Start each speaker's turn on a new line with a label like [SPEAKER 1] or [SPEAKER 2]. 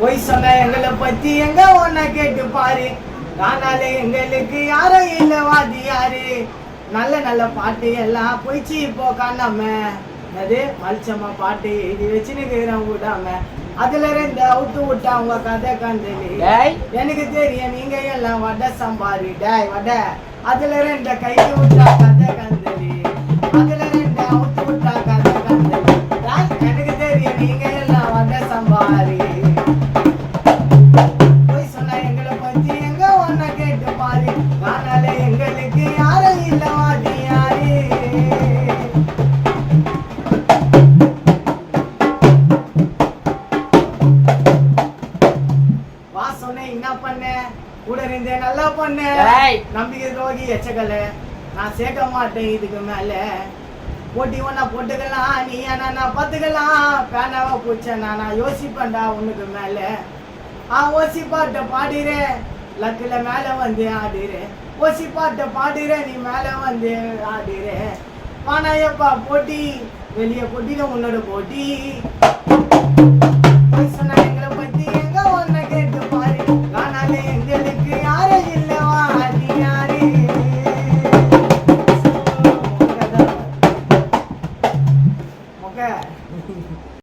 [SPEAKER 1] பொய் சொன்ன எங்களை பத்தி எங்க ஒன்ன கேட்டு பாரு. காணாலே எங்களுக்கு யாரும் இல்ல வாதி யாரு. நல்ல நல்ல பாட்டு எல்லாம் போயிச்சு இப்போ காணாம. அது மலிச்சம்மா பாட்டு எழுதி வச்சுன்னு விடாம அதுல ரெண்டு அவுத்து விட்டா உங்க கதை கந்தலி. எனக்கு தெரியும் நீங்க எல்லாம் வடை சம்பாரி டாய் வடை. அதுல ரெண்டு கைக்கு விட்டா கதை கந்தலி. அதுல ரெண்டு அவுத்து விட்டா கதை கந்தலி. எனக்கு தெரியும் நீங்க எல்லாம் வடை சம்பாரி. போய் சொன்னா எங்களை பத்தி எங்க ஒன்ன கேட்டு பாரு. காணால எங்களுக்கு யாரும் இல்ல வாதி யாரு. என்ன பண்ண கூட இருந்தே நல்லா பண்ண. நம்பிக்கை துரோகி எச்சக்கல நான் சேர்க்க மாட்டேன் இதுக்கு மேல. போட்டி ஒன்னா போட்டுக்கலாம் நீ என்ன பார்த்துக்கலாம். பேனாவா பூச்ச நான் யோசிப்பேன்டா உனக்கு மேல. ஓசி பாட்ட பாடுறேன் லக்குல மேல வந்து ஆடுறேன். ஓசி பாட்ட பாடுறேன் நீ மேல வந்து ஆடுறேன். பானா எப்பா போட்டி வெளியே போட்டில உன்னோட போட்டி.